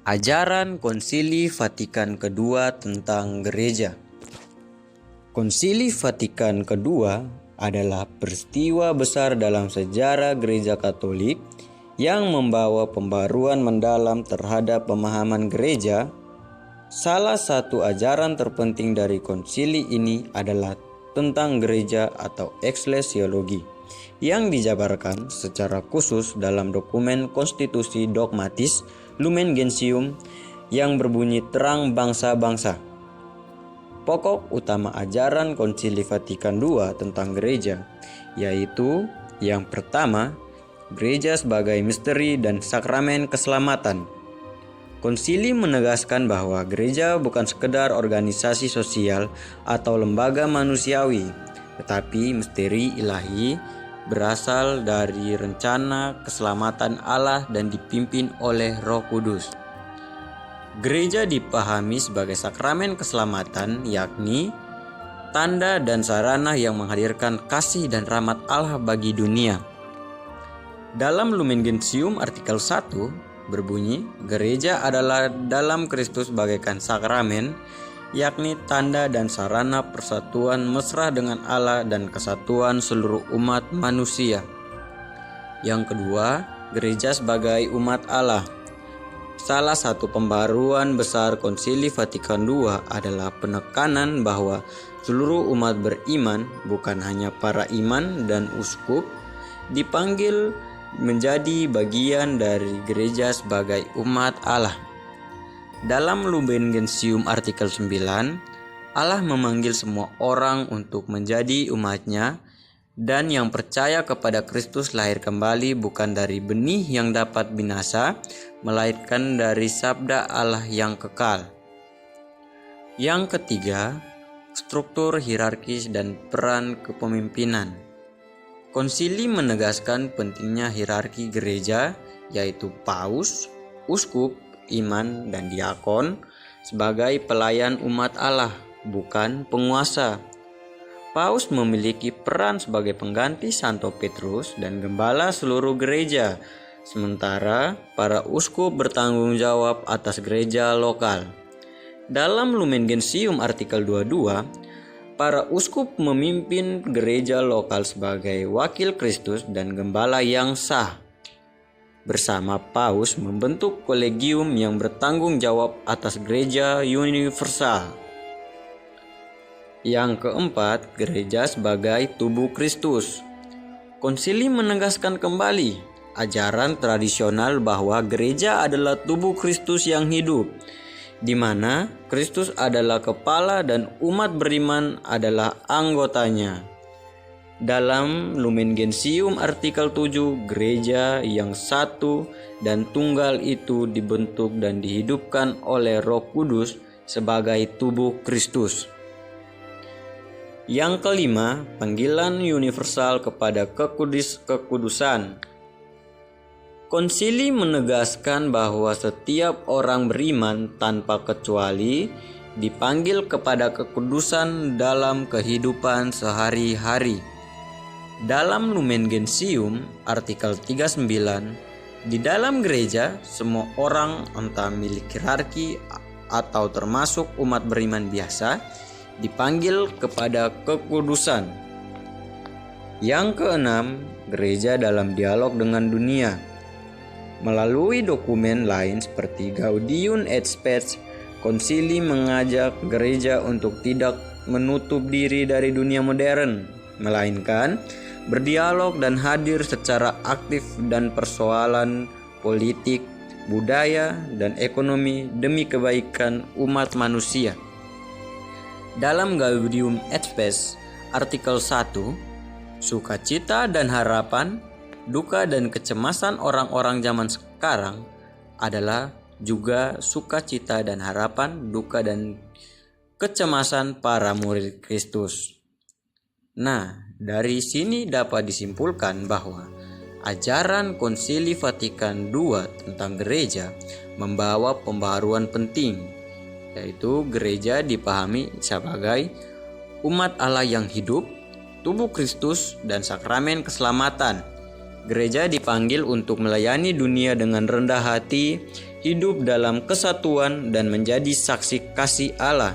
Ajaran Konsili Vatikan II tentang gereja. Konsili Vatikan II adalah peristiwa besar dalam sejarah gereja Katolik yang membawa pembaruan mendalam terhadap pemahaman gereja. Salah satu ajaran terpenting dari konsili ini adalah tentang gereja atau eklesiologi yang dijabarkan secara khusus dalam dokumen konstitusi dogmatis Lumen Gentium yang berbunyi terang bangsa-bangsa. Pokok utama ajaran Konsili Vatikan II tentang gereja yaitu yang pertama, gereja sebagai misteri dan sakramen keselamatan. Konsili menegaskan bahwa gereja bukan sekedar organisasi sosial atau lembaga manusiawi, tetapi misteri ilahi berasal dari rencana keselamatan Allah dan dipimpin oleh Roh Kudus. Gereja dipahami sebagai sakramen keselamatan, yakni tanda dan sarana yang menghadirkan kasih dan rahmat Allah bagi dunia. Dalam Lumen Gentium artikel 1 berbunyi, gereja adalah dalam Kristus bagaikan sakramen, yakni tanda dan sarana persatuan mesra dengan Allah dan kesatuan seluruh umat manusia. Yang kedua, gereja sebagai umat Allah. Salah satu pembaruan besar Konsili Vatikan II adalah penekanan bahwa seluruh umat beriman, bukan hanya para imam dan uskup, dipanggil menjadi bagian dari gereja sebagai umat Allah. Dalam Lumen Gentium artikel 9, Allah memanggil semua orang untuk menjadi umatnya, dan yang percaya kepada Kristus lahir kembali bukan dari benih yang dapat binasa, melainkan dari sabda Allah yang kekal. Yang ketiga, struktur hierarkis dan peran kepemimpinan. Konsili menegaskan pentingnya hierarki gereja, yaitu paus, uskup, iman, dan diakon sebagai pelayan umat Allah, bukan penguasa. Paus memiliki peran sebagai pengganti Santo Petrus dan gembala seluruh gereja, sementara para uskup bertanggung jawab atas gereja lokal. Dalam Lumen Gentium artikel 22, para uskup memimpin gereja lokal sebagai wakil Kristus dan gembala yang sah. Bersama Paus membentuk kolegium yang bertanggung jawab atas gereja universal. Yang keempat, gereja sebagai tubuh Kristus. Konsili menegaskan kembali ajaran tradisional bahwa gereja adalah tubuh Kristus yang hidup, di mana Kristus adalah kepala dan umat beriman adalah anggotanya. Dalam Lumen Gentium artikel 7, gereja yang satu dan tunggal itu dibentuk dan dihidupkan oleh Roh Kudus sebagai tubuh Kristus. Yang kelima, panggilan universal kepada kekudusan. Konsili menegaskan bahwa setiap orang beriman tanpa kecuali dipanggil kepada kekudusan dalam kehidupan sehari-hari. Dalam Lumen Gentium artikel 39, di dalam gereja semua orang entah milik hierarki atau termasuk umat beriman biasa dipanggil kepada kekudusan. Yang keenam, gereja dalam dialog dengan dunia. Melalui dokumen lain seperti Gaudium et Spes, Konsili mengajak gereja untuk tidak menutup diri dari dunia modern, melainkan berdialog dan hadir secara aktif dan persoalan politik, budaya, dan ekonomi demi kebaikan umat manusia. Dalam Gaudium et Spes artikel 1, sukacita dan harapan, duka dan kecemasan orang-orang zaman sekarang adalah juga sukacita dan harapan, duka dan kecemasan para murid Kristus. Nah, dari sini dapat disimpulkan bahwa ajaran Konsili Vatikan II tentang gereja membawa pembaharuan penting, yaitu gereja dipahami sebagai umat Allah yang hidup, tubuh Kristus, dan sakramen keselamatan. Gereja dipanggil untuk melayani dunia dengan rendah hati, hidup dalam kesatuan dan menjadi saksi kasih Allah.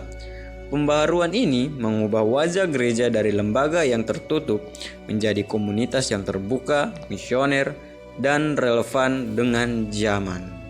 Pembaharuan ini mengubah wajah gereja dari lembaga yang tertutup menjadi komunitas yang terbuka, misioner, dan relevan dengan zaman.